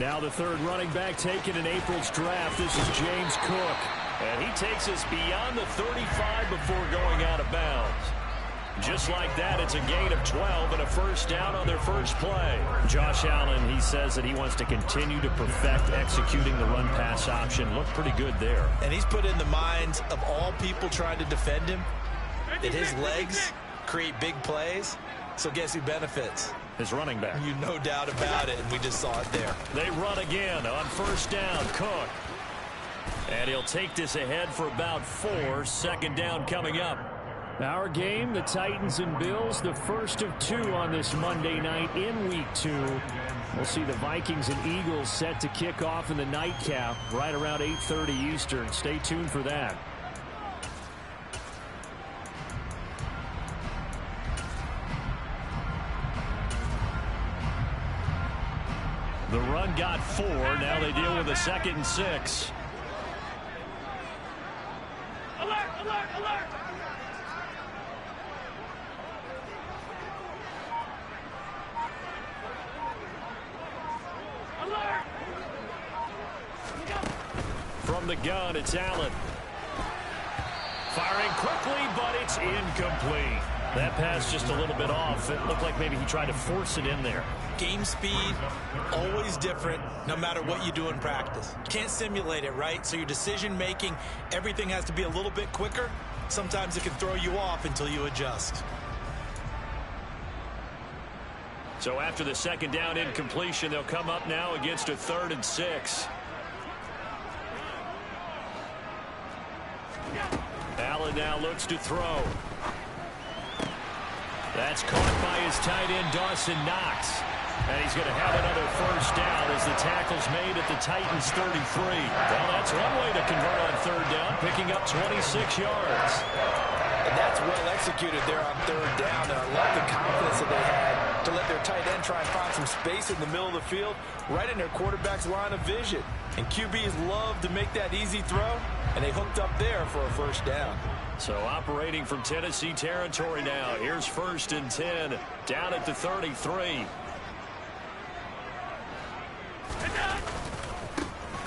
Now the third running back taken in April's draft. This is James Cook. And he takes us beyond the 35 before going out of bounds. Just like that, it's a gain of 12 and a first down on their first play. Josh Allen, he says that he wants to continue to perfect executing the run-pass option. Looked pretty good there. And he's put in the minds of all people trying to defend him that his legs create big plays. So guess who benefits? His running back. You no doubt about it, and we just saw it there. They run again on first down. Cook. And he'll take this ahead for about 4. Second down coming up. Our game, the Titans and Bills, the first of 2 on this Monday night in Week 2. We'll see the Vikings and Eagles set to kick off in the nightcap right around 8:30 Eastern. Stay tuned for that. The run got 4. Now they deal with a 2nd and 6. Alert! Alert! Alert! Alert! From the gun, it's Allen. Firing quickly, but it's incomplete. That pass just a little bit off. It looked like maybe he tried to force it in there. Game speed, always different, no matter what you do in practice. Can't simulate it, right? So your decision-making, everything has to be a little bit quicker. Sometimes it can throw you off until you adjust. So after the second down incompletion, they'll come up now against a 3rd and 6. Allen now looks to throw. That's caught by his tight end, Dawson Knox. And he's going to have another first down as the tackle's made at the Titans' 33. Well, that's one way to convert on 3rd down, picking up 26 yards. And that's well executed there on 3rd down. And I love the confidence that they had to let their tight end try and find some space in the middle of the field, right in their quarterback's line of vision. And QBs love to make that easy throw, and they hooked up there for a first down. So operating from Tennessee territory now. Here's 1st and 10, down at the 33.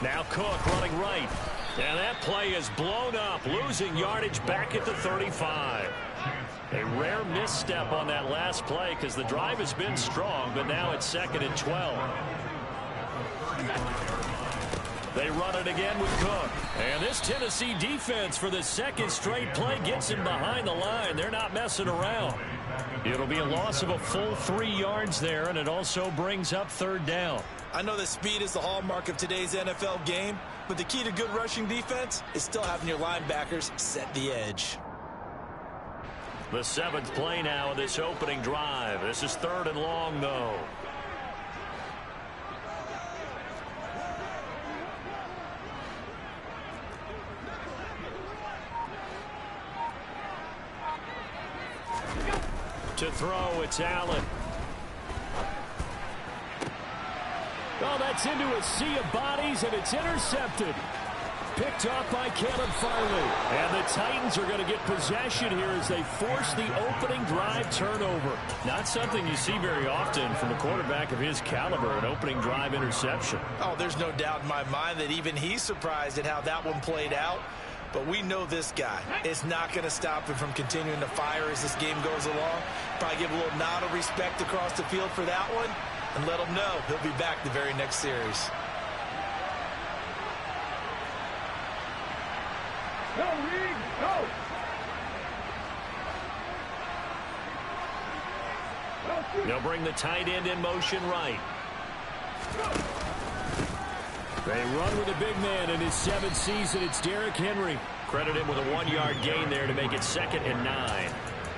Now Cook running right. And that play is blown up, losing yardage back at the 35. A rare misstep on that last play because the drive has been strong, but now it's 2nd and 12. They run it again with Cook. And this Tennessee defense for the 2nd straight play gets him behind the line. They're not messing around. It'll be a loss of a full 3 yards there, and it also brings up 3rd down. I know that speed is the hallmark of today's NFL game, but the key to good rushing defense is still having your linebackers set the edge. The 7th play now of this opening drive. This is 3rd and long, though. To throw, it's Allen. Oh, that's into a sea of bodies, and it's intercepted. Picked off by Caleb Farley. And the Titans are going to get possession here as they force the opening drive turnover. Not something you see very often from a quarterback of his caliber, an opening drive interception. Oh, there's no doubt in my mind that even he's surprised at how that one played out. But we know this guy is not going to stop him from continuing to fire as this game goes along. Probably give a little nod of respect across the field for that one and let him know he'll be back the very next series. Go, Reed, go! They'll bring the tight end in motion right. They run with a big man in his 7th season. It's Derrick Henry. Credit him with a 1-yard gain there to make it 2nd and 9.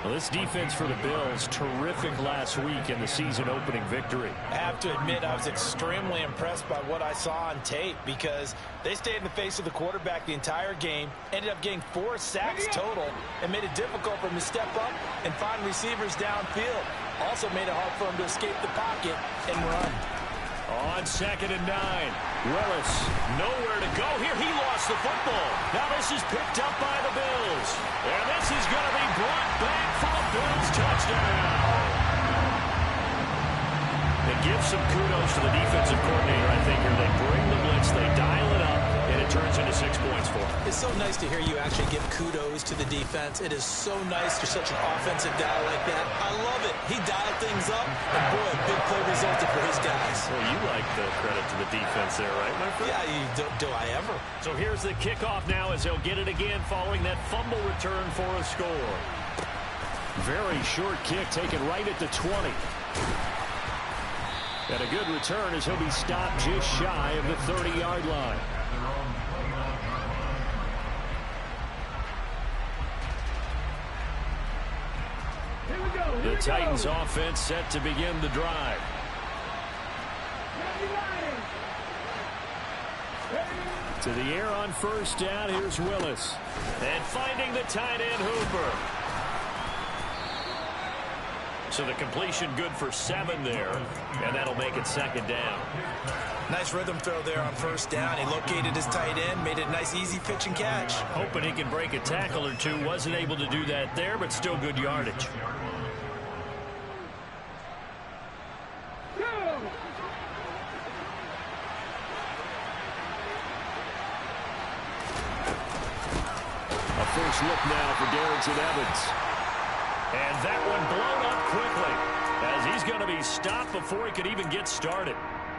Well, this defense for the Bills, terrific last week in the season opening victory. I have to admit, I was extremely impressed by what I saw on tape because they stayed in the face of the quarterback the entire game, ended up getting 4 sacks total, and made it difficult for him to step up and find receivers downfield. Also made it hard for him to escape the pocket and run. On 2nd and 9. Willis, nowhere to go here. He lost the football. Now this is picked up by the Bills. And this is going to be brought back for a Bills touchdown. The give some kudos to the defensive coordinator, I think, here. They bring the blitz, they dial it up, and it turns into 6 points for them. It's so nice to hear you actually give kudos to the defense. It is so nice you're such an offensive guy like that. I love it. He dialed things up, and boy, a big play resulted for his guys. Well, you like the credit to the defense there, right, my friend? Yeah, do I ever? So here's the kickoff now as they'll get it again following that fumble return for a score. Very short kick taken right at the 20. And a good return as he'll be stopped just shy of the 30-yard line. The Titans offense set to begin the drive. To the air on first down, here's Willis. And finding the tight end Hooper. So the completion good for 7 there, and that'll make it second down. Nice rhythm throw there on first down. He located his tight end, made it a nice easy pitch and catch. Hoping he can break a tackle or two. Wasn't able to do that there, but still good yardage. A first look now for Darrington Evans. And that one blown up quickly as he's going to be stopped before he could even get started.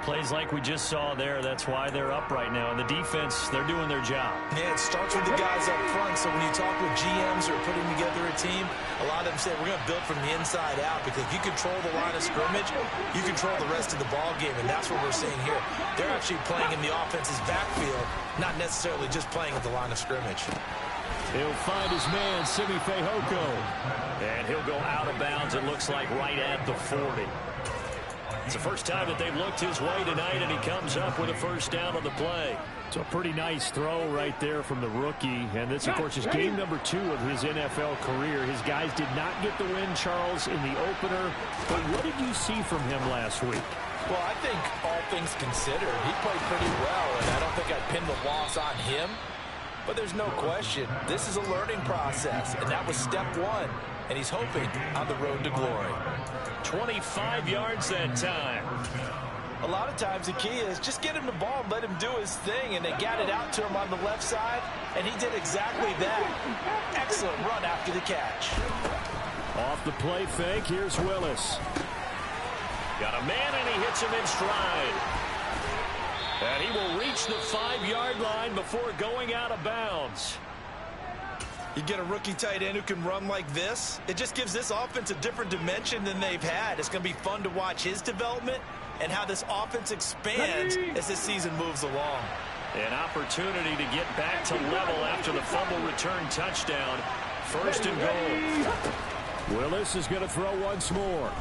Plays like we just saw there. That's why they're up right now. And the defense, they're doing their job. Yeah, it starts with the guys up front. So when you talk with GMs who are putting together a team, a lot of them say we're going to build from the inside out, because if you control the line of scrimmage, you control the rest of the ball game. And that's what we're seeing here. They're actually playing in the offense's backfield, not necessarily just playing at the line of scrimmage. He'll find his man, Simi Fehoko. And he'll go out of bounds, it looks like, right at the 40. It's the first time that they've looked his way tonight, and he comes up with a first down on the play. So a pretty nice throw right there from the rookie. And this, of course, is game number 2 of his NFL career. His guys did not get the win, Charles, in the opener. But what did you see from him last week? Well, I think all things considered, he played pretty well, and I don't think I'd pin the loss on him. But there's no question, this is a learning process, and that was step 1. And he's hoping on the road to glory. 25 yards that time. A lot of times the key is just get him the ball and let him do his thing, and they got it out to him on the left side, and he did exactly that. Excellent run after the catch. Off the play fake, here's Willis. Got a man, and he hits him in stride. And he will reach the 5-yard line before going out of bounds. You get a rookie tight end who can run like this, it just gives this offense a different dimension than they've had. It's going to be fun to watch his development and how this offense expands as this season moves along. An opportunity to get back to level after the fumble return touchdown. First and goal. Willis is going to throw once more.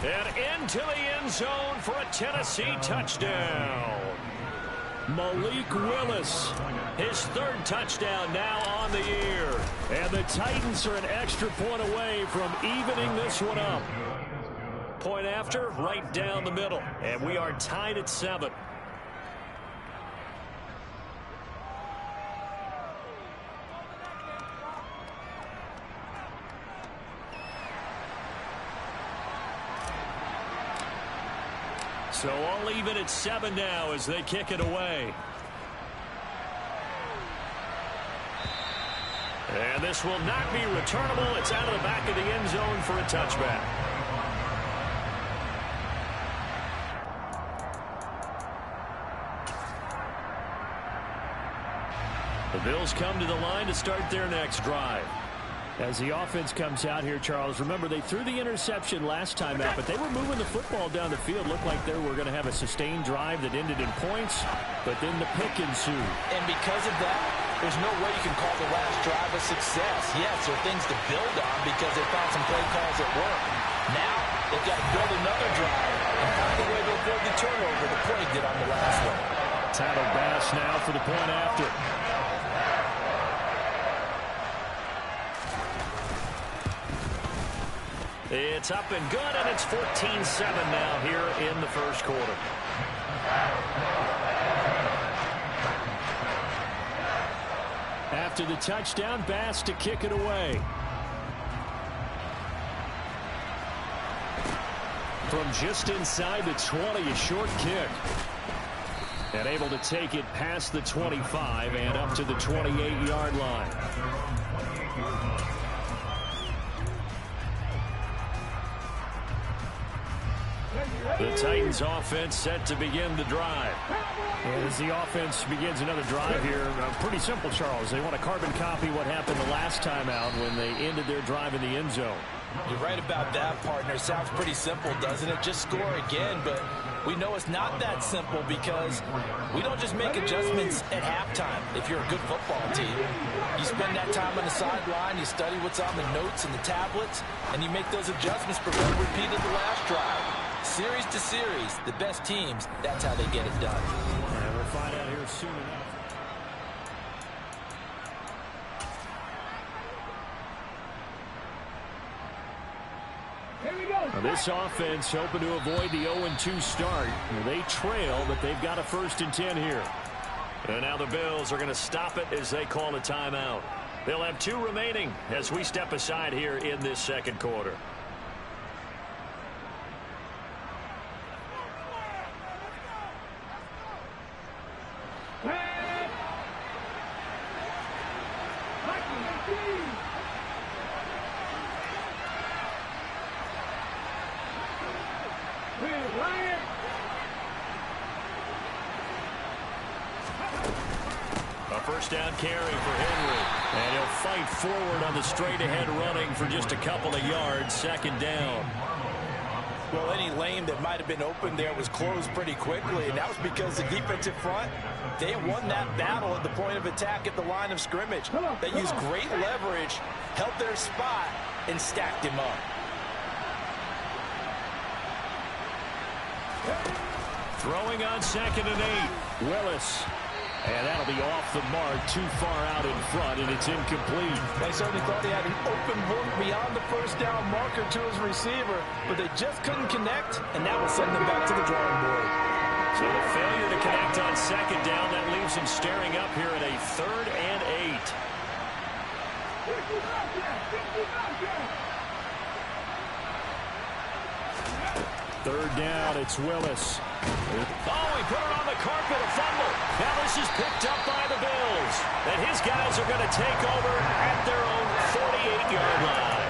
And into the end zone for a Tennessee touchdown. Malik Willis, his 3rd touchdown now on the year. And the Titans are an extra point away from evening this one up. Point after, right down the middle. And we are tied at 7. So all even at 7 now as they kick it away. And this will not be returnable. It's out of the back of the end zone for a touchback. The Bills come to the line to start their next drive. As the offense comes out here, Charles, remember they threw the interception last time out, but they were moving the football down the field. Looked like they were going to have a sustained drive that ended in points, but then the pick ensued. And because of that, there's no way you can call the last drive a success. Yes, there are things to build on because they found some play calls that work. Now, they've got to build another drive and find a way to avoid the turnover the play did on the last one. Tyler Bass now for the point after. It's up and good, and it's 14-7 now here in the first quarter. After the touchdown, Bass to kick it away. From just inside the 20, a short kick. And able to take it past the 25 and up to the 28-yard line. The Titans offense set to begin the drive. And as the offense begins another drive here, pretty simple, Charles. They want to carbon copy what happened the last time out when they ended their drive in the end zone. You're right about that, partner. Sounds pretty simple, doesn't it? Just score again, but we know it's not that simple because we don't just make adjustments at halftime if you're a good football team. You spend that time on the sideline, you study what's on the notes and the tablets, and you make those adjustments prevent a repeat of the last drive. Series to series, the best teams, that's how they get it done. And we'll find out here soon enough. Now this offense hoping to avoid the 0-2 start. They trail, but they've got a 1st and 10 here. And now the Bills are going to stop it as they call a timeout. They'll have 2 remaining as we step aside here in this second quarter. First down carry for Henry. And he'll fight forward on the straight-ahead running for just a couple of yards. 2nd down. Well, any lane that might have been open there was closed pretty quickly, and that was because the defensive front, they won that battle at the point of attack at the line of scrimmage. They used great leverage, held their spot, and stacked him up. Throwing on 2nd and 8. Willis. And that'll be off the mark, too far out in front, and it's incomplete. They certainly thought he had an open look beyond the 1st down marker to his receiver, but they just couldn't connect, and that will send them back to the drawing board. So the failure to connect on 2nd down, that leaves them staring up here at a 3rd and 8. 3rd down, it's Willis. Oh, he put it on the carpet, a fumble. Now this is picked up by the Bills. And his guys are going to take over at their own 48-yard line.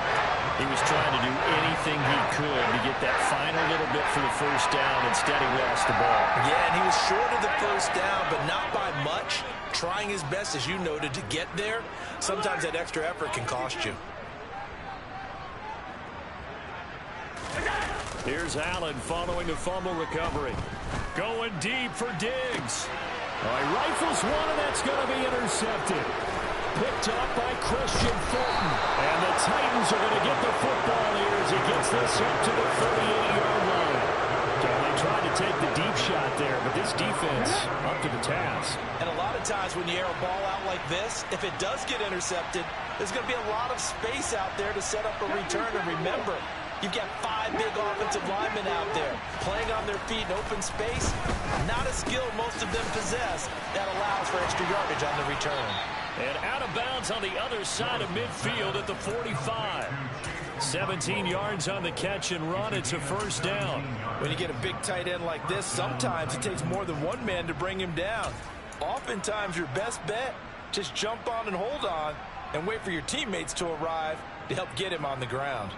He was trying to do anything he could to get that final little bit for the 1st down. Instead, he lost the ball. Yeah, and he was short of the 1st down, but not by much. Trying his best, as you noted, to get there. Sometimes that extra effort can cost you. Here's Allen following a fumble recovery. Going deep for Diggs. He rifles one, and that's going to be intercepted. Picked up by Christian Fulton. And the Titans are going to get the football here as he gets this up to the 38-yard line. They tried to take the deep shot there, but this defense up to the task. And a lot of times when you air a ball out like this, if it does get intercepted, there's going to be a lot of space out there to set up a return. And remember, you've got 5 big offensive linemen out there playing on their feet in open space. Not a skill most of them possess that allows for extra yardage on the return. And out of bounds on the other side of midfield at the 45. 17 yards on the catch and run. It's a 1st down. When you get a big tight end like this, sometimes it takes more than one man to bring him down. Oftentimes your best bet, just jump on and hold on and wait for your teammates to arrive to help get him on the ground.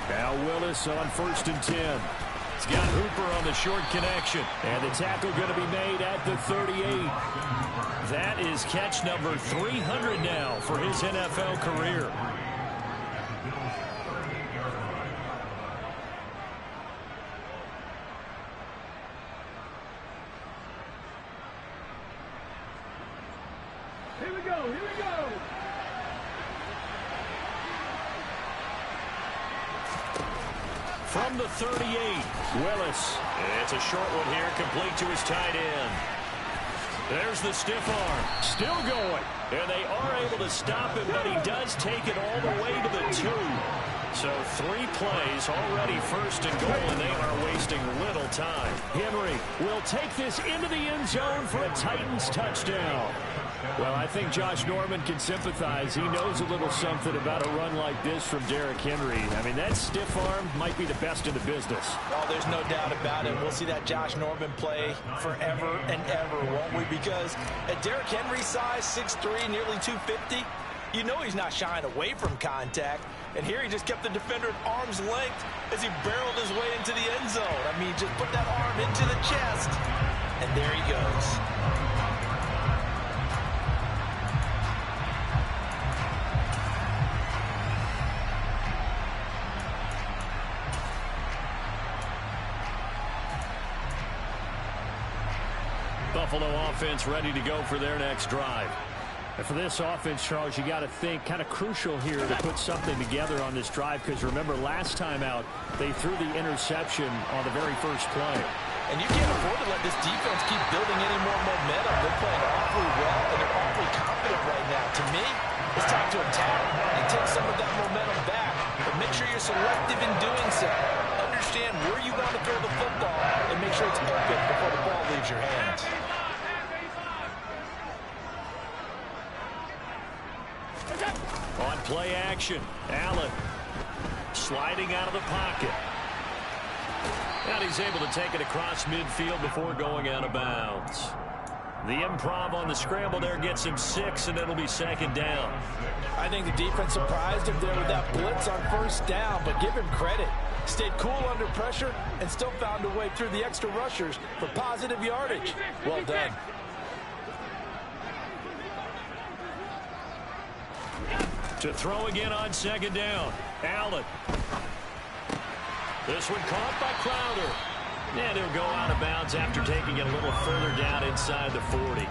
Now Willis on 1st and 10. He's got Hooper on the short connection. And the tackle going to be made at the 38. That is catch number 300 now for his NFL career. Here we go, here we go. From the 38, Willis. It's a short one here, complete to his tight end. There's the stiff arm. Still going. And they are able to stop him, but he does take it all the way to the 2. So 3 plays already first and goal, and they are wasting little time. Henry will take this into the end zone for a Titans touchdown. Well, I think Josh Norman can sympathize. He knows a little something about a run like this from Derrick Henry. I mean, that stiff arm might be the best in the business. Oh, there's no doubt about it. We'll see that Josh Norman play forever and ever, won't we? Because at Derrick Henry's size, 6'3", nearly 250, you know he's not shying away from contact. And here he just kept the defender at arm's length as he barreled his way into the end zone. I mean, just put that arm into the chest, and there he goes. Buffalo offense ready to go for their next drive. And for this offense, Charles, you got to think kind of crucial here to put something together on this drive, because remember last time out they threw the interception on the very first play. And you can't afford to let this defense keep building any more momentum. They're playing awfully well, and they're awfully confident right now. To me, it's time to attack and take some of that momentum back. But make sure you're selective in doing so. Understand where you want to throw the football and make sure it's open before the ball leaves your hands. On play action, Allen sliding out of the pocket. And he's able to take it across midfield before going out of bounds. The improv on the scramble there gets him 6, and it'll be second down. I think the defense surprised him there with that blitz on first down, but give him credit. Stayed cool under pressure and still found a way through the extra rushers for positive yardage. Well done. To throw again on second down, Allen. This one caught by Crowder. And he'll go out of bounds after taking it a little further down inside the 40.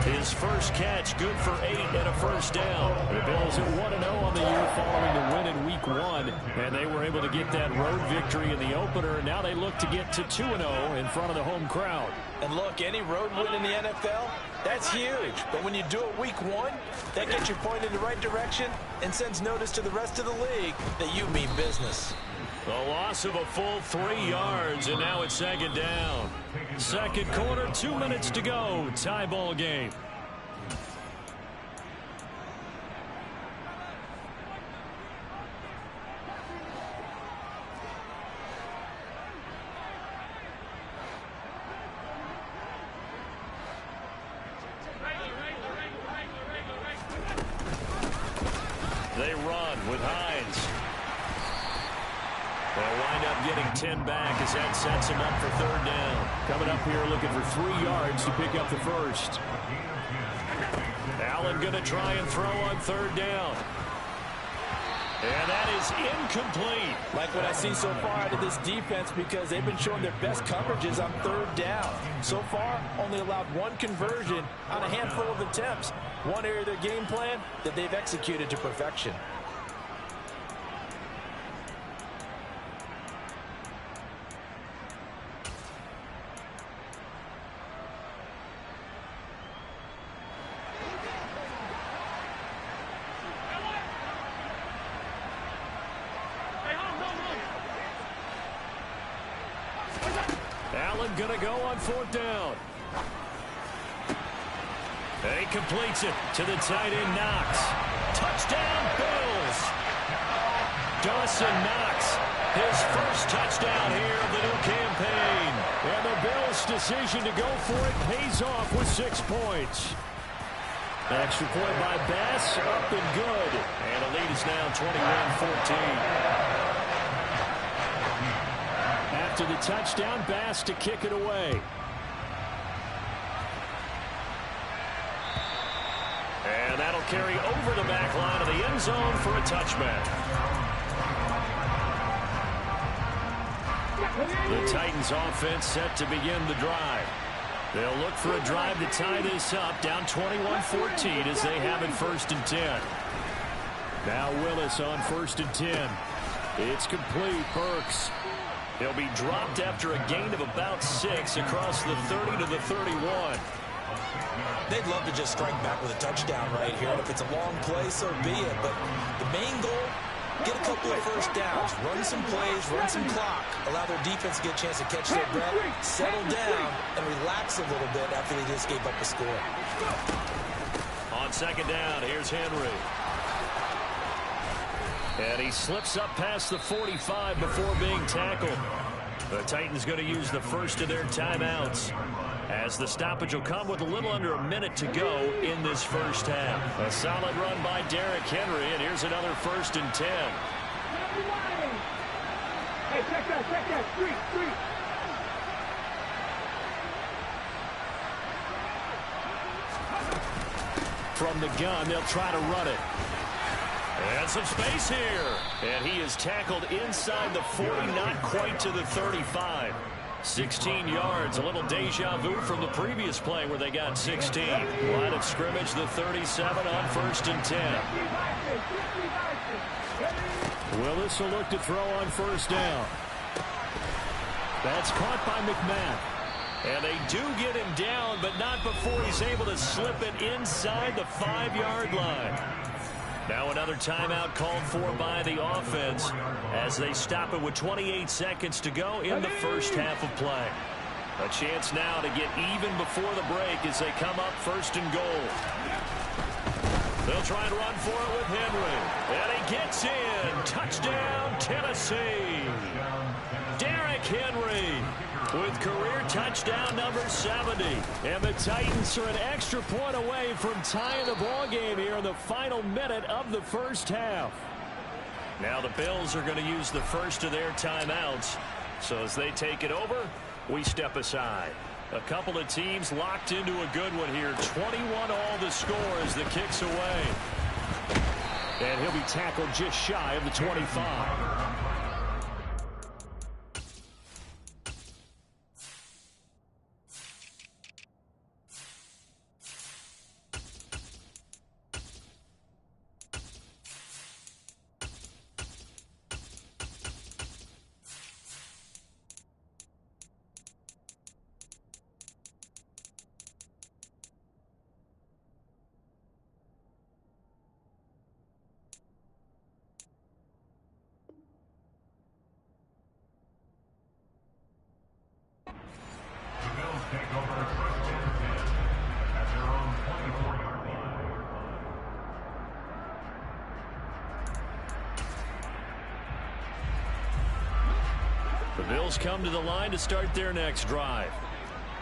His first catch, good for 8 and a first down. The Bills at 1-0 on the year following the win in Week 1. And they were able to get that road victory in the opener. Now they look to get to 2-0 in front of the home crowd. And look, any road win in the NFL, that's huge. But when you do it Week 1, that gets you pointed in the right direction and sends notice to the rest of the league that you mean business. A loss of a full 3 yards, and now it's second down. Second quarter, 2 minutes to go. Tie ball game. They run with Hines. They'll wind up getting 10 back as that sets him up for third down. Coming up here looking for 3 yards to pick up the first. Allen going to try and throw on third down. And that is incomplete. Like what I see so far out of this defense, because they've been showing their best coverages on third down. So far, only allowed 1 conversion on a handful of attempts. One area of their game plan that they've executed to perfection. Allen going to go on fourth down. He completes it to the tight end, Knox. Touchdown, Bills. Dawson Knox, his first touchdown here of the new campaign. And the Bills' decision to go for it pays off with 6 points. Extra point by Bass, up and good. And the lead is now 21-14. After the touchdown, Bass to kick it away. And that'll carry over the back line of the end zone for a touchback. The Titans offense set to begin the drive. They'll look for a drive to tie this up, down 21-14 as they have it 1st and 10. Now Willis on 1st and 10. It's complete. Burks. He'll be dropped after a gain of about 6 across the 30 to the 31. They'd love to just strike back with a touchdown right here. And if it's a long play, so be it. But the main goal get a couple of first downs, run some plays, run some clock, allow their defense to get a chance to catch their breath, settle down, and relax a little bit after they just gave up a score. On second down, here's Henry. And he slips up past the 45 before being tackled. The Titans going to use the first of their timeouts, as the stoppage will come with a little under a minute to go in this first half. A solid run by Derrick Henry, and here's another 1st and 10. Hey, check that, street. From the gun, they'll try to run it. And some space here. And he is tackled inside the 40, not quite to the 35. 16 yards, a little deja vu from the previous play where they got 16. Line of scrimmage, the 37 on 1st and 10. Willis will look to throw on 1st down. That's caught by McMahon. And they do get him down, but not before he's able to slip it inside the 5-yard line. Now another timeout called for by the offense as they stop it with 28 seconds to go in the first half of play. A chance now to get even before the break as they come up 1st and goal. They'll try and run for it with Henry. And he gets in. Touchdown, Tennessee. Derrick Henry with career touchdown number 70. And the Titans are an extra point away from tying the ball game here in the final minute of the first half. Now the Bills are going to use the first of their timeouts. So as they take it over, we step aside. A couple of teams locked into a good one here. 21 all the score as the kick's away. And he'll be tackled just shy of the 25. The Bills come to the line to start their next drive.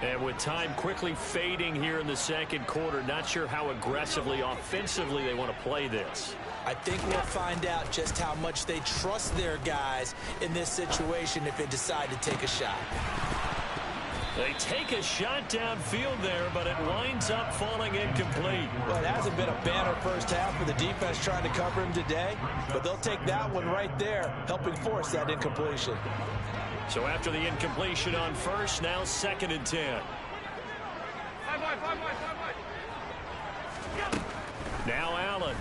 And with time quickly fading here in the second quarter, not sure how aggressively, offensively they want to play this. I think we'll find out just how much they trust their guys in this situation if they decide to take a shot. They take a shot downfield there, but it winds up falling incomplete. Well, it hasn't been a banner first half for the defense trying to cover him today, but they'll take that one right there, helping force that incompletion. So after the incompletion on first, now 2nd and 10. Now Allen.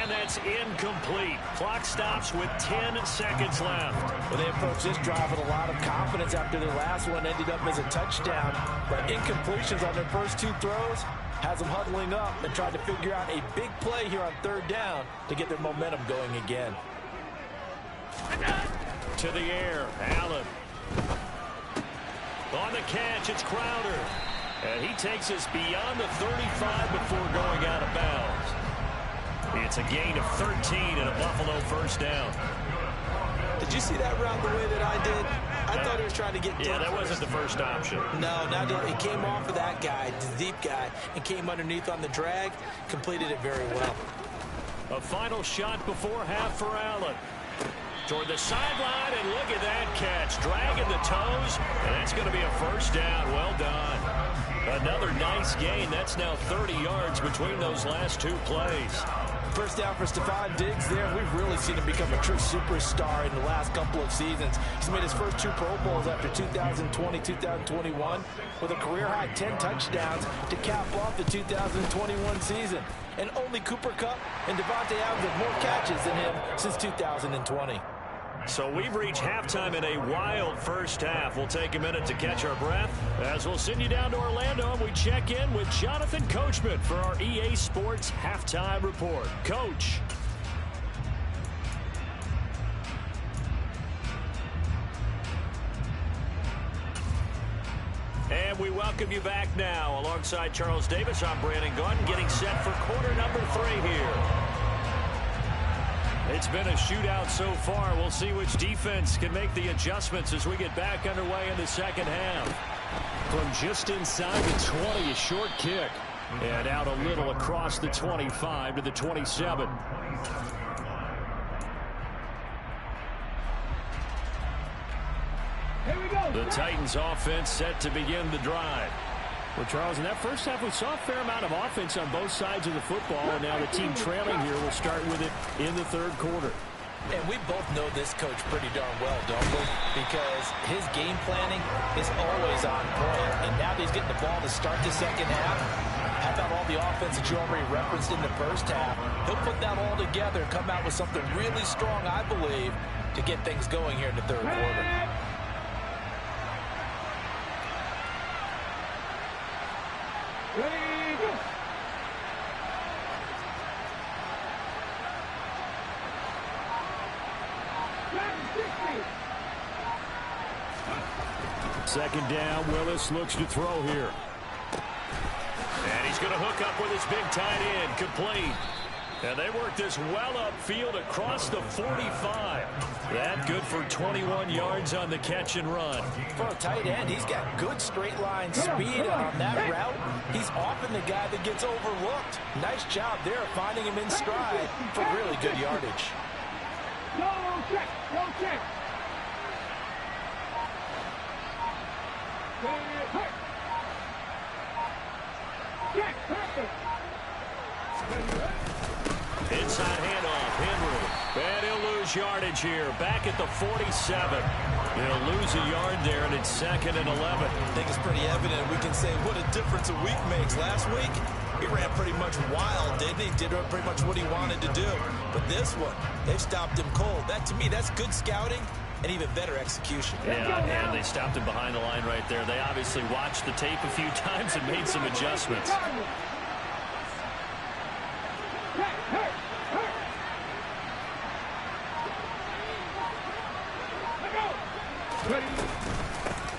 And that's incomplete. Clock stops with 10 seconds left. Well, they approached this drive with a lot of confidence after their last one ended up as a touchdown. But incompletions on their first 2 throws has them huddling up and trying to figure out a big play here on 3rd down to get their momentum going again. To the air, Allen. On the catch, it's Crowder. And he takes us beyond the 35 before going out of bounds. It's a gain of 13 and a Buffalo 1st down. Did you see that route the way that I did? I thought he was trying to get that wasn't the first option. No, it came off of that guy, the deep guy, and came underneath on the drag, completed it very well. A final shot before half for Allen. Toward the sideline, and look at that catch. Dragging the toes, and that's going to be a 1st down. Well done. Another nice gain. That's now 30 yards between those last 2 plays. 1st down for Stephon Diggs there. We've really seen him become a true superstar in the last couple of seasons. He's made his first 2 Pro Bowls after 2020, 2021 with a career-high 10 touchdowns to cap off the 2021 season. And only Cooper Kupp and Devontae Adams have more catches than him since 2020. So we've reached halftime in a wild first half. We'll take a minute to catch our breath as we'll send you down to Orlando and we check in with Jonathan Coachman for our EA Sports Halftime Report. Coach. And we welcome you back now. Alongside Charles Davis, I'm Brandon Gaudin, getting set for quarter number 3 here. It's been a shootout so far. We'll see which defense can make the adjustments as we get back underway in the second half. From just inside the 20, a short kick. And out a little across the 25 to the 27. The Titans offense set to begin the drive. Well, Charles, in that first half, we saw a fair amount of offense on both sides of the football, and now the team trailing here will start with it in the third quarter. And we both know this coach pretty darn well, don't we? Because his game planning is always on point. And now that he's getting the ball to start the second half, how about all the offense that you already referenced in the first half? He'll put that all together and come out with something really strong, I believe, to get things going here in the third quarter. Ready, go! Second down, Willis looks to throw here. And he's going to hook up with his big tight end, complete. And they work this well upfield across the 45. That good for 21 yards on the catch and run. For a tight end, he's got good straight line speed on that route. He's often the guy that gets overlooked. Nice job there finding him in stride for really good yardage. Go check, go check. Check, perfect. Inside handoff, Henry. And he'll lose yardage here. Back at the 47. He'll lose a yard there, and it's 2nd and 11. I think it's pretty evident. We can say what a difference a week makes. Last week, he ran pretty much wild, didn't he? Did pretty much what he wanted to do. But this one, they've stopped him cold. That, to me, that's good scouting and even better execution. Yeah, and they stopped him behind the line right there. They obviously watched the tape a few times and made some adjustments.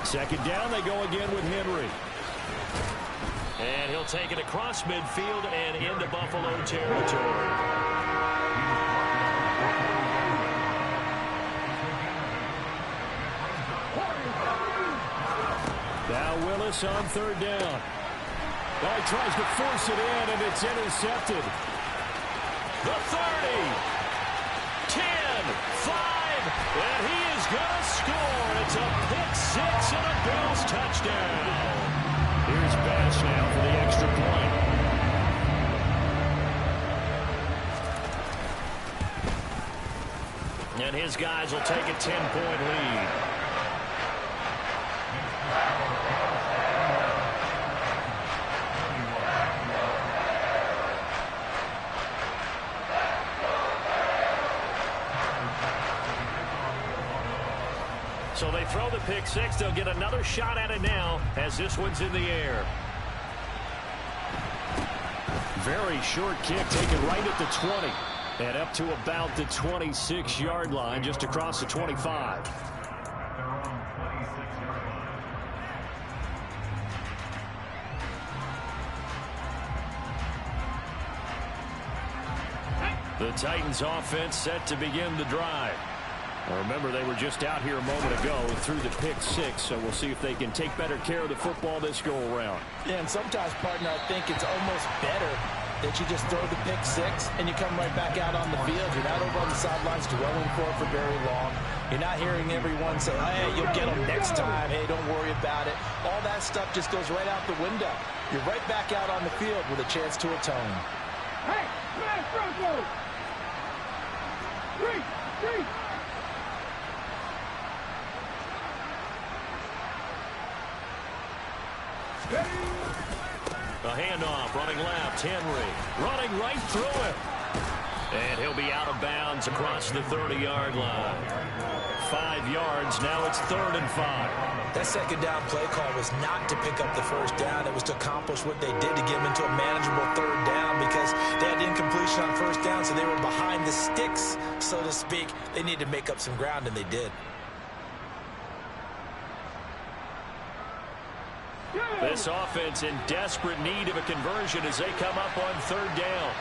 Second down, they go again with Henry. And he'll take it across midfield and into Buffalo territory. Now Willis on third down. Well, he tries to force it in, and it's intercepted. The 30, 10, 5, and he is going to score. It's a pick six and a Bills touchdown. Here's Bass now for the extra point. And his guys will take a 10-point lead. So they throw the pick six. They'll get another shot at it now as this one's in the air. Very short kick taken right at the 20. And up to about the 26-yard line, just across the 25. The Titans offense set to begin the drive. Well, remember, they were just out here a moment ago through the pick six, so we'll see if they can take better care of the football this go-around. Yeah, and sometimes, partner, I think it's almost better that you just throw the pick six and you come right back out on the field. You're not over on the sidelines dwelling for it for very long. You're not hearing everyone say, hey, you'll get them next time. Hey, don't worry about it. All that stuff just goes right out the window. You're right back out on the field with a chance to atone. Hey, smash Broncos! 3. A handoff, running left, Henry. Running right through it. And he'll be out of bounds across the 30-yard line. 5 yards. Now it's 3rd and 5. That second down play call was not to pick up the first down. It was to accomplish what they did to get them into a manageable 3rd down because they had incompletion on first down, so they were behind the sticks, so to speak. They needed to make up some ground, and they did. This offense in desperate need of a conversion as they come up on 3rd down.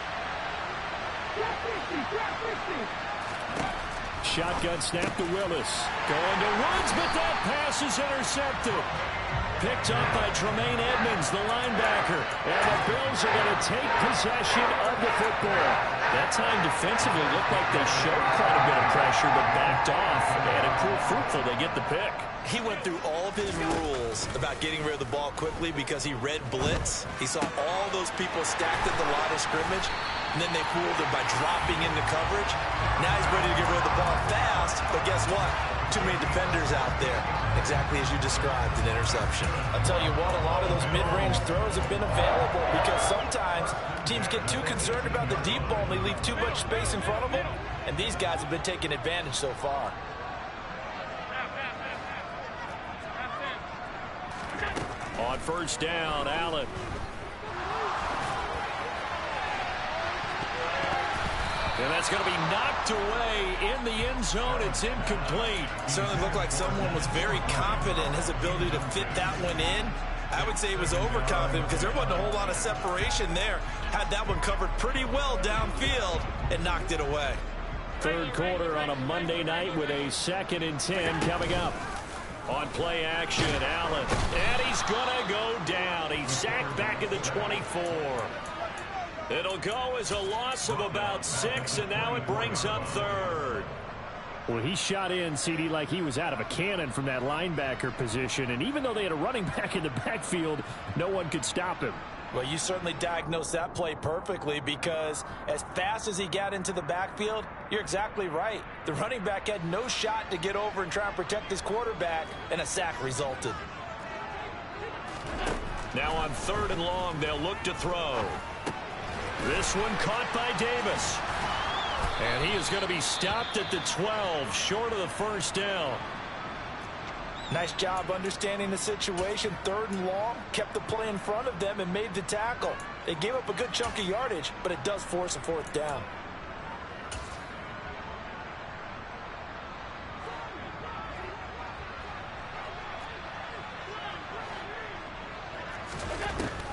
Shotgun snap to Willis. Going to Woods, but that pass is intercepted. Picked up by Tremaine Edmonds, the linebacker. And the Bills are going to take possession of the football. That time defensively looked like they showed quite a bit of pressure, but backed off. And it proved fruitful. They get the pick. He went through all of his rules about getting rid of the ball quickly because he read blitz. He saw all those people stacked at the line of scrimmage, and then they fooled him by dropping into coverage. Now he's ready to get rid of the ball fast, but guess what? Too many defenders out there. Exactly as you described, an interception. I'll tell you what, a lot of those mid-range throws have been available because sometimes teams get too concerned about the deep ball and they leave too much space in front of them, and these guys have been taking advantage so far. On first down, Allen. And that's going to be knocked away in the end zone. It's incomplete. Certainly looked like someone was very confident in his ability to fit that one in. I would say he was overconfident because there wasn't a whole lot of separation there. Had that one covered pretty well downfield and knocked it away. 3rd quarter on a Monday night with a 2nd and 10 coming up. On play action, Allen. And he's going to go down. He's sacked back at the 24. It'll go as a loss of about 6, and now it brings up 3rd. Well, he shot in, CD, like he was out of a cannon from that linebacker position. And even though they had a running back in the backfield, no one could stop him. Well, you certainly diagnosed that play perfectly because as fast as he got into the backfield, you're exactly right. The running back had no shot to get over and try and protect his quarterback, and a sack resulted. Now on 3rd and long, they'll look to throw. This one caught by Davis. And he is going to be stopped at the 12, short of the first down. Nice job understanding the situation. 3rd and long, kept the play in front of them and made the tackle. They gave up a good chunk of yardage, but it does force a 4th down.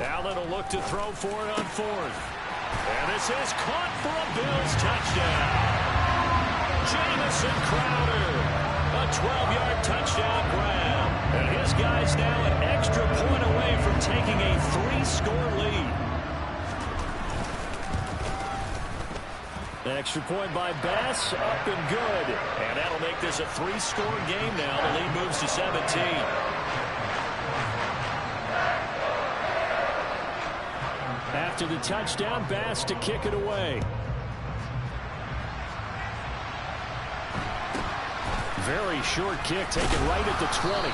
Allen will look to throw for it on 4th. And this is caught for a Bills touchdown. Jamison Crowder. A 12-yard touchdown grab. And his guy's now an extra point away from taking a 3-score lead. An extra point by Bass, up and good. And that'll make this a 3-score game now. The lead moves to 17. After the touchdown, Bass to kick it away. Very short kick taken right at the 20.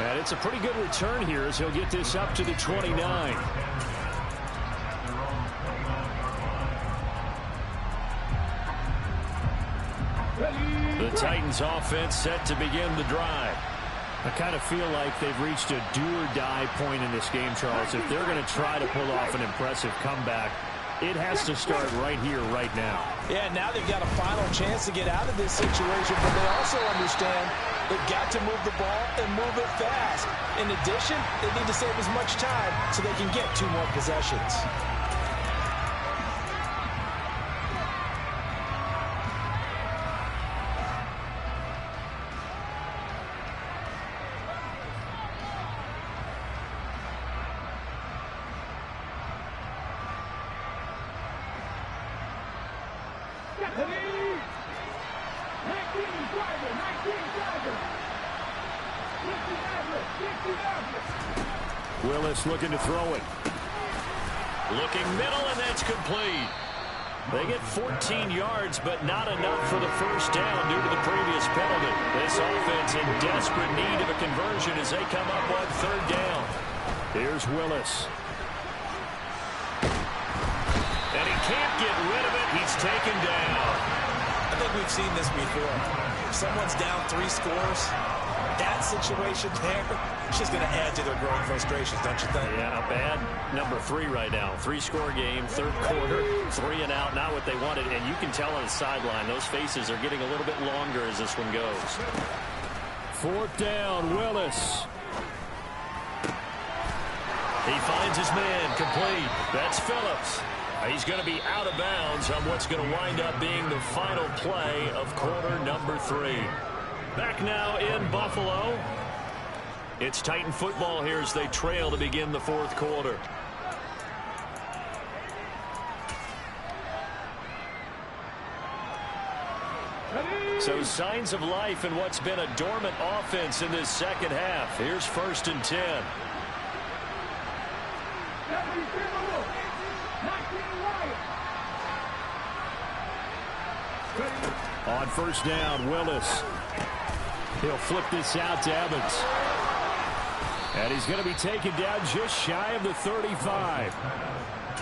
And it's a pretty good return here as he'll get this up to the 29. The Titans offense set to begin the drive. I kind of feel like they've reached a do-or-die point in this game, Charles. If they're going to try to pull off an impressive comeback, it has to start right here, right now. Yeah, now they've got a final chance to get out of this situation, but they also understand they've got to move the ball and move it fast. In addition, they need to save as much time so they can get 2 more possessions. Willis looking to throw it. Looking middle, and that's complete. They get 14 yards, but not enough for the first down due to the previous penalty. This offense in desperate need of a conversion as they come up on 3rd down. Here's Willis. And he can't get rid of it. He He's taken down. I think we've seen this before. If someone's down 3 scores, that situation there, it's just going to add to their growing frustrations, don't you think? Yeah, a bad number 3 right now. 3-score game, third quarter, 3 and out, not what they wanted. And you can tell on the sideline, those faces are getting a little bit longer as this one goes. 4th down, Willis. He finds his man, complete. That's Phillips. He's going to be out of bounds on what's going to wind up being the final play of quarter number 3. Back now in Buffalo. It's Titan football here as they trail to begin the 4th quarter. So signs of life in what's been a dormant offense in this second half. Here's 1st and 10. On 1st down, Willis. He'll flip this out to Evans. And he's going to be taken down just shy of the 35.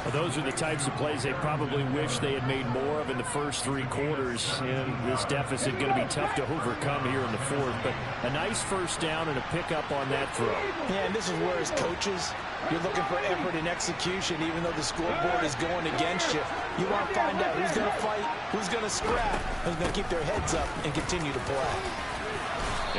Well, those are the types of plays they probably wish they had made more of in the first 3 quarters. And this deficit going to be tough to overcome here in the 4th. But a nice 1st down and a pickup on that throw. Yeah, and this is where as coaches, you're looking for effort and execution, even though the scoreboard is going against you. You want to find out who's going to fight, who's going to scrap, who's going to keep their heads up and continue to play.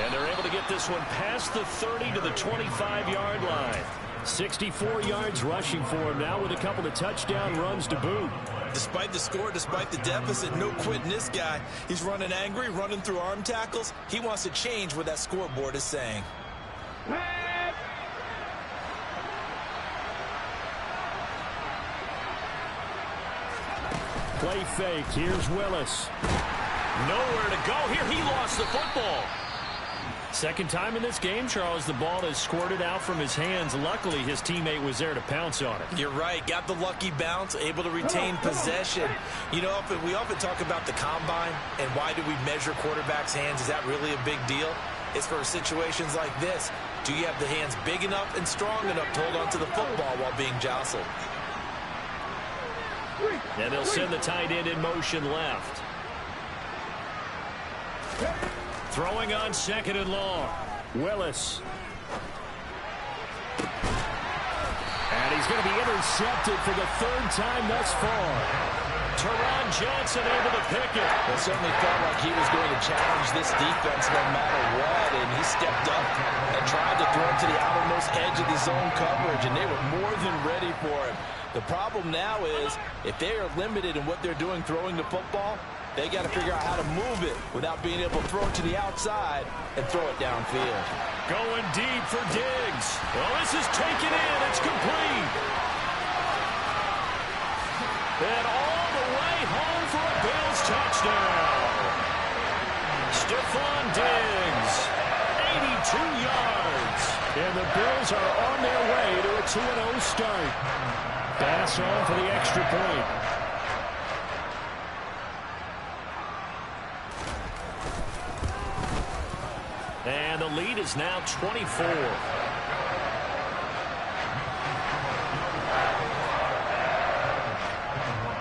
And they're able to get this one past the 30 to the 25-yard line. 64 yards rushing for him now with a couple of touchdown runs to boot. Despite the score, despite the deficit, no quitting this guy. He's running angry, running through arm tackles. He wants to change what that scoreboard is saying. Play fake. Here's Willis. Nowhere to go here. He lost the football. Second time in this game, Charles, the ball has squirted out from his hands. Luckily, his teammate was there to pounce on it. You're right. Got the lucky bounce, able to retain possession. You know, we often talk about the combine and why do we measure quarterbacks' hands. Is that really a big deal? It's for situations like this. Do you have the hands big enough and strong enough to hold on to the football while being jostled? And they'll send the tight end in motion left. Throwing on 2nd and long. Willis. And he's going to be intercepted for the 3rd time thus far. Teron Johnson able to pick it. It certainly felt like he was going to challenge this defense no matter what, and he stepped up and tried to throw it to the outermost edge of the zone coverage, and they were more than ready for him. The problem now is if they are limited in what they're doing throwing the football, they got to figure out how to move it without being able to throw it to the outside and throw it downfield. Going deep for Diggs. Well, this is taken in. It's complete. And all the way home for a Bills touchdown. Stephon Diggs, 82 yards. And the Bills are on their way to a 2-0 start. Pass on for the extra point. And the lead is now 24.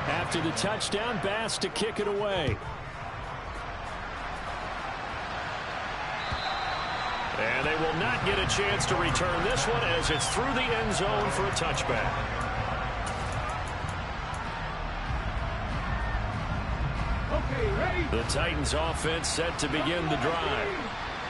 After the touchdown, Bass to kick it away. And they will not get a chance to return this one as it's through the end zone for a touchback. The Titans offense set to begin the drive.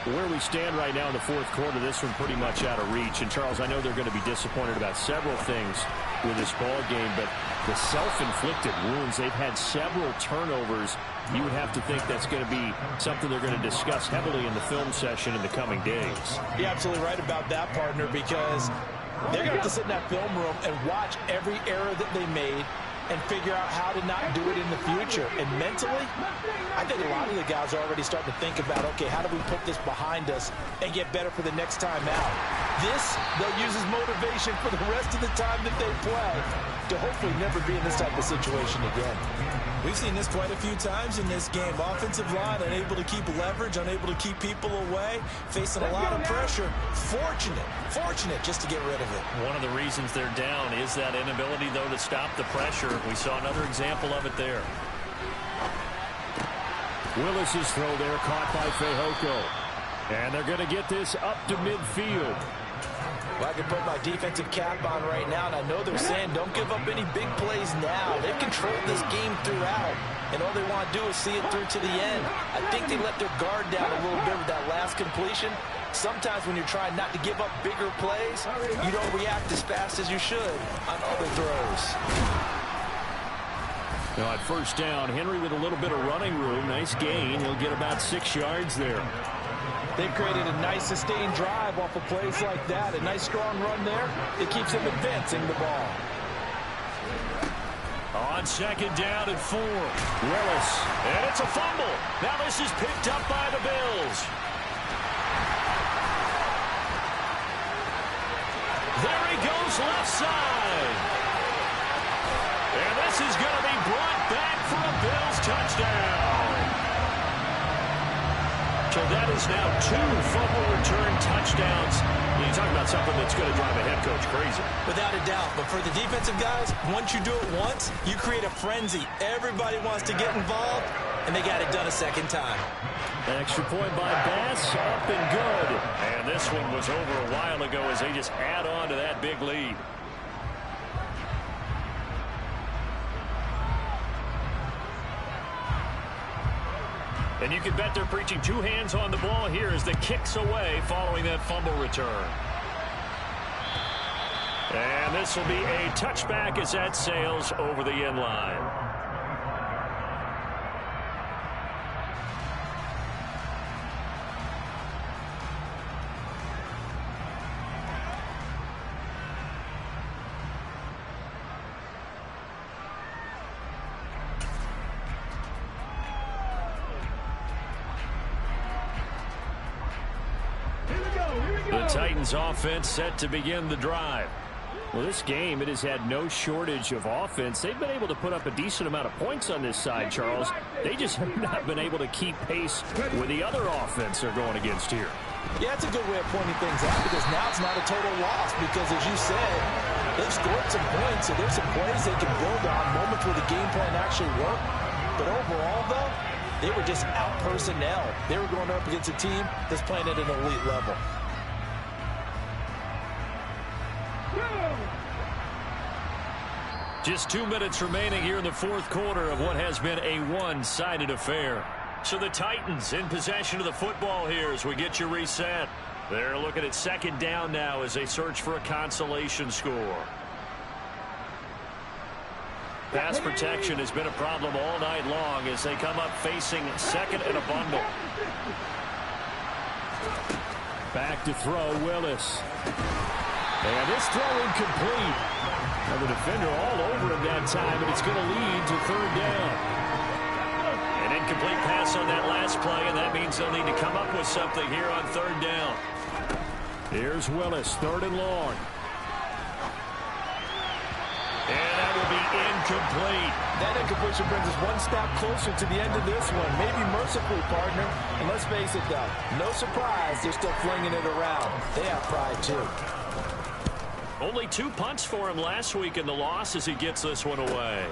Where we stand right now in the 4th quarter, this one pretty much out of reach. And, Charles, I know they're going to be disappointed about several things with this ball game, but the self-inflicted wounds, they've had several turnovers. You would have to think that's going to be something they're going to discuss heavily in the film session in the coming days. You're absolutely right about that, partner, because they're going to have to sit in that film room and watch every error that they made and figure out how to not do it in the future. And mentally, I think a lot of the guys are already starting to think about, okay, how do we put this behind us and get better for the next time out? This, they'll use as motivation for the rest of the time that they play to hopefully never be in this type of situation again. We've seen this quite a few times in this game. Offensive line unable to keep leverage, unable to keep people away, facing a lot of pressure. Fortunate just to get rid of it. One of the reasons they're down is that inability, though, to stop the pressure. We saw another example of it there. Willis's throw there caught by Fehoko. And they're going to get this up to midfield. Well, I can put my defensive cap on right now, and I know they're saying don't give up any big plays now. They've controlled this game throughout, and all they want to do is see it through to the end. I think they let their guard down a little bit with that last completion. Sometimes when you're trying not to give up bigger plays, you don't react as fast as you should on other throws. Now at first down, Henry with a little bit of running room. Nice gain. He'll get about 6 yards there. They've created a nice sustained drive off of plays like that. A nice strong run there. It keeps them advancing the ball. On second down and 4. Willis. And it's a fumble. Now this is picked up by the Bills. There he goes left side. And this is going to be brought back for a Bills touchdown. So that is now 2 fumble return touchdowns. You talk about something that's going to drive a head coach crazy. Without a doubt. But for the defensive guys, once you do it once, you create a frenzy. Everybody wants to get involved, and they got it done a second time. An extra point by Bass, up and good. And this one was over a while ago as they just add on to that big lead. And you can bet they're preaching 2 hands on the ball here as the kick's away following that fumble return. And this will be a touchback as that sails over the end line. The Titans offense set to begin the drive. Well, this game, it has had no shortage of offense. They've been able to put up a decent amount of points on this side, Charles. They just have not been able to keep pace with the other offense they're going against here. Yeah, it's a good way of pointing things out because now it's not a total loss because, as you said, they've scored some points, so there's some plays they can build on, moments where the game plan actually worked. But overall, though, they were just out personnel. They were going up against a team that's playing at an elite level. Just 2 minutes remaining here in the fourth quarter of what has been a one-sided affair. So the Titans in possession of the football here as we get you reset. They're looking at second down now as they search for a consolation score. Pass protection has been a problem all night long as they come up facing second and a bundle. Back to throw, Willis. And this throw incomplete. Now the defender all over him that time, and it's going to lead to third down. An incomplete pass on that last play, and that means they'll need to come up with something here on third down. Here's Willis, third and long. And that will be incomplete. That incompletion brings us one step closer to the end of this one. Maybe mercifully, partner. And let's face it, though, no surprise they're still flinging it around. They have pride, too. Only 2 punts for him last week in the loss as he gets this one away.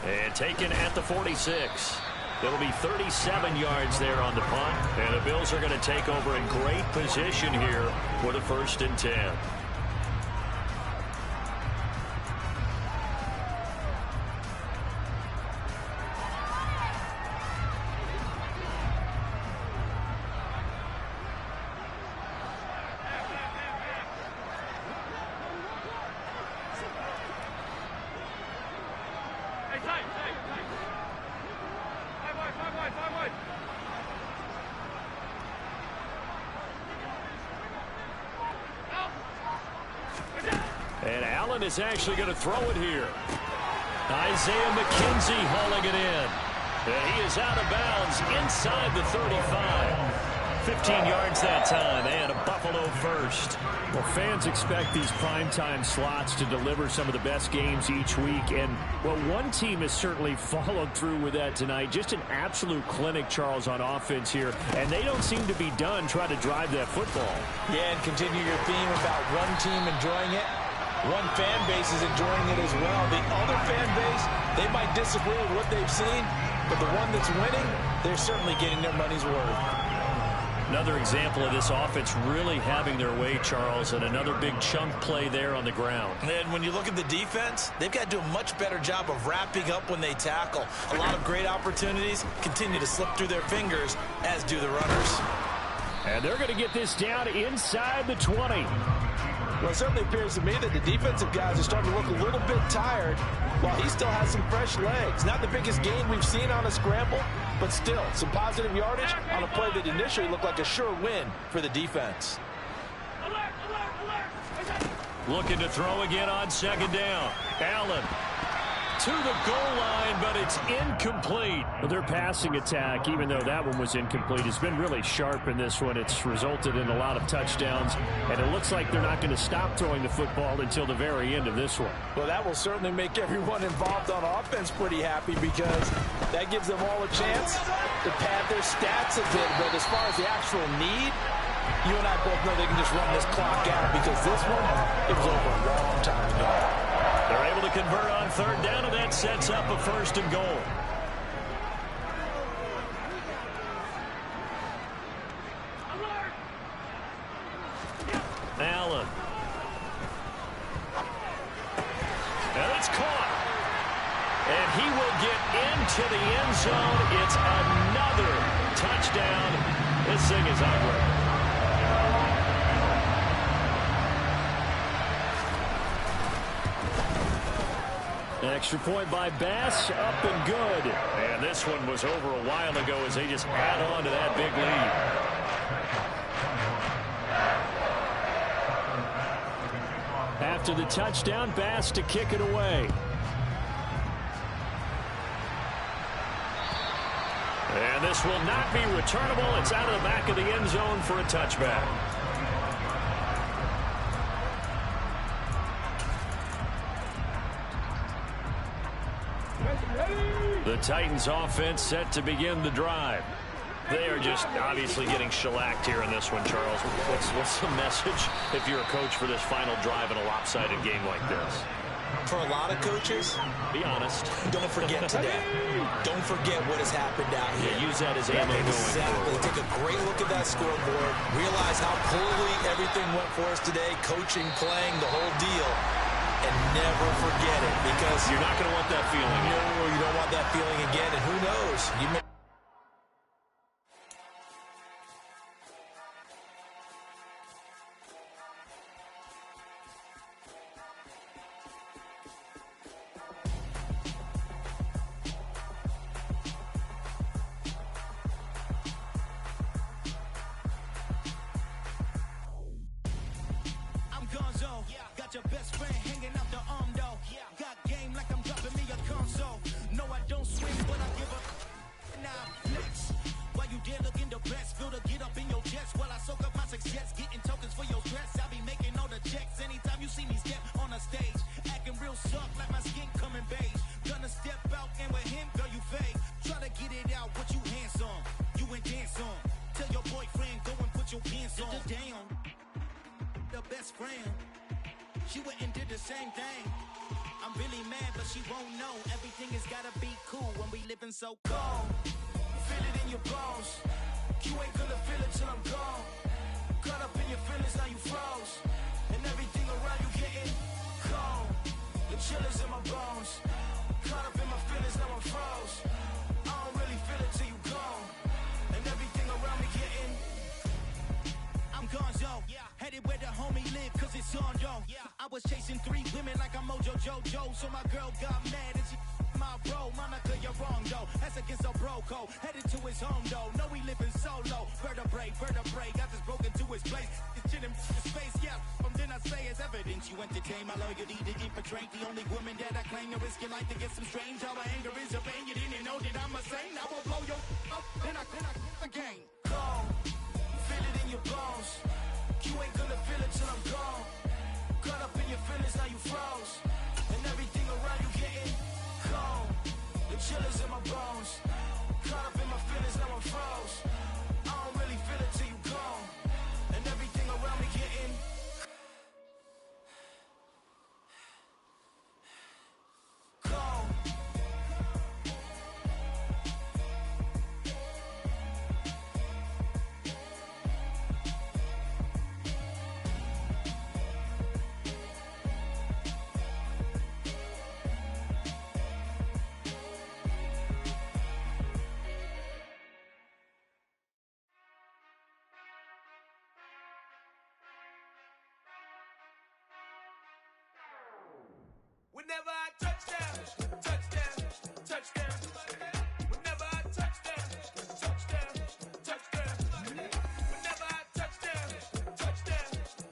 And taken at the 46. It'll be 37 yards there on the punt. And the Bills are going to take over in great position here for the 1st and 10. And Allen is actually going to throw it here. Isaiah McKenzie hauling it in. And he is out of bounds inside the 35. 15 yards that time, and a Buffalo first. Well, fans expect these primetime slots to deliver some of the best games each week. And, well, one team has certainly followed through with that tonight. Just an absolute clinic, Charles, on offense here. And they don't seem to be done trying to drive that football. Yeah, and continue your theme about one team enjoying it. One fan base is enjoying it as well. The other fan base, they might disagree with what they've seen, but the one that's winning, they're certainly getting their money's worth. Another example of this offense really having their way, Charles, and another big chunk play there on the ground. And when you look at the defense, they've got to do a much better job of wrapping up when they tackle. A lot of great opportunities continue to slip through their fingers, as do the runners. And they're going to get this down inside the 20. Well, it certainly appears to me that the defensive guys are starting to look a little bit tired while he still has some fresh legs. Not the biggest gain we've seen on a scramble, but still some positive yardage on a play that initially looked like a sure win for the defense. Looking to throw again on second down. Allen to the goal line, but it's incomplete. Well, their passing attack, even though that one was incomplete, has been really sharp in this one. It's resulted in a lot of touchdowns, and it looks like they're not going to stop throwing the football until the very end of this one. Well, that will certainly make everyone involved on offense pretty happy, because that gives them all a chance to pad their stats a bit. But as far as the actual need, you and I both know they can just run this clock out, because this one, it was over a long time ago. They're able to convert on third down, and that sets up a first and goal. Allen. And it's caught. And he will get into the end zone. It's another touchdown. This thing is ugly. Extra point by Bass, up and good. And this one was over a while ago as they just add on to that big lead. After the touchdown, Bass to kick it away. And this will not be returnable. It's out of the back of the end zone for a touchback. The Titans offense set to begin the drive. They are just obviously getting shellacked here in this one, Charles. What's the message if you're a coach for this final drive in a lopsided game like this? For a lot of coaches, be honest. Don't forget today. Don't forget what has happened out here. Yeah, use that as ammo going forward. Take a great look at that scoreboard. Realize how poorly everything went for us today. Coaching, playing, the whole deal. And never forget it, because you're not going to want that feeling. No, you don't want that feeling again. And who knows? You may your best friend hanging out the arm though. Got game like I'm dropping me a console. No, I don't swing, but I give a now flex. While you there looking depressed, feel to get up in your chest while I soak up my success, getting tokens for your stress. I be making all the checks anytime you see me step on a stage, acting real soft like my skin coming beige. Gonna step out and with him, girl, you fake. Try to get it out, what you handsome, you and dance on. Tell your boyfriend go and put your pants on. Down, the best friend. She went and did the same thing. I'm really mad, but she won't know. Everything has gotta be cool when we living so cold. Feel it in your bones. You ain't gonna feel it till I'm gone. Caught up in your feelings, now you froze. And everything around you getting cold. The chillers in my bones. Caught up in my feelings, now I'm froze. I don't really feel it till you gone. And everything around me getting I'm gonzo, headed where the homie live, cause it's on though. I was chasing 3 women like I'm Mojo Jojo, so my girl got mad and she my bro. Monica, you're wrong though, that's against a bro code. Headed to his home though, no we living solo. Vertebrae, got this broken to his place. It's chillin' in space, yeah. From then I say it's evidence you entertain my loyalty to infiltrate. The only woman that I claim to risk your life to get some strange. All my anger is a pain, you didn't know that I'm a saint. I will blow your up, then I again. Cold. Feel it in your bones. You ain't gonna feel it till I'm gone. Caught up in your feelings, now you froze. And everything around you getting cold. The chillers in my bones. Caught up in my feelings, now I'm froze. I don't really feel it till you gone. And everything around me getting cold. Whenever I touchdown, touchdown, touchdown. Whenever I touchdown, touchdown, touchdown. Whenever I touchdown, touchdown,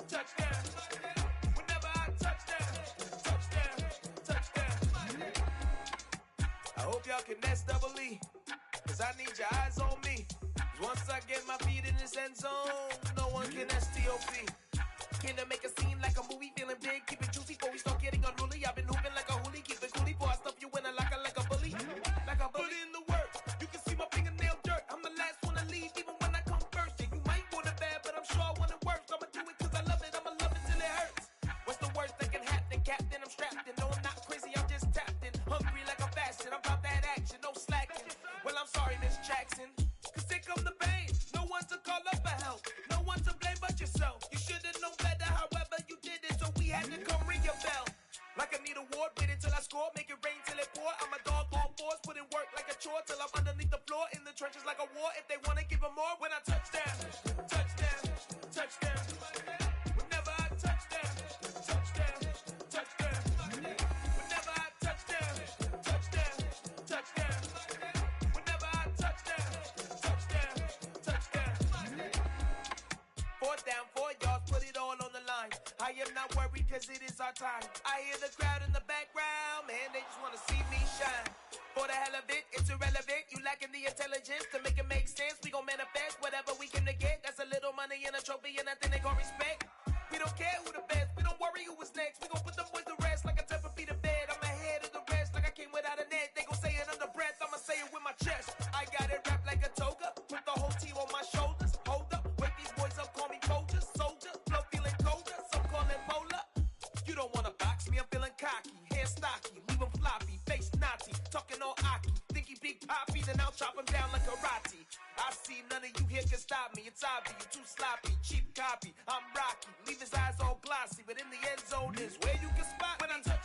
touchdown. Whenever I touchdown, touchdown. I hope y'all can double E, cause I need your eyes on me. Cause once I get my feet in this end zone, no one can STOP. Came to make a scene like a movie, feeling big, keep it juicy before we start getting unruly. I've been hooping like a hoolie, keep it coolie before I stuff you in a locker like a bully. Like a bully. Put in the work, you can see my fingernail dirt. I'm the last one to leave, even when I come first. Yeah, you might want it bad, but I'm sure I want it worse. I'ma do it cause I love it, I'ma love it till it hurts. What's the worst that can happen, Captain? I'm strapped in, no I'm not crazy, I'm just tapped in. Hungry like I'm fasting, I'm about that action, no slacking. Well, I'm sorry, Miss Jackson, cause here come the pain. No one to call up for help, no one to blame but yourself. You should've known better, however you did it, so we had to come ring your bell. Like I need a ward, wait until I score, make it rain till it pour. I'm a dog on fours, put in work like a chore till I'm underneath the floor, in the trenches like a war. If they wanna give them more, when I touchdown, touchdown, touchdown. Whenever I touchdown, touchdown, touchdown. Whenever I touchdown, touchdown, touchdown. Whenever I touchdown, touchdown, touchdown. 4th down, 4 yards, put it all on the line. I am not worried cause it is our time. I hear the crowd in the background, man, they just wanna see me shine. For the hell of it, it's irrelevant. You lacking the intelligence to make it make sense. We gon' manifest whatever we came to get. That's a little money and a trophy and nothing they gon' respect. We don't care who the best, we don't worry who was next. We gon' put them boys to rest like a temper feet of bed. I'm ahead of the rest like I came without a net. They gon' say it under breath, I'ma say it with my chest. I got it wrapped like a toga, put the whole team on my shoulders. Hold up, wake these boys up, call me Folger, soldier. Flow feeling colder, some call it polar. You don't wanna box me, I'm feeling cocky. Hair stocky, leave him floppy, face naughty. Talking all aki, think he big poppy, then I'll chop him down like karate. I see none of you here can stop me. It's obvious, you too sloppy, cheap copy. I'm Rocky, leave his eyes all glossy, but in the end zone is where you can spot when I touch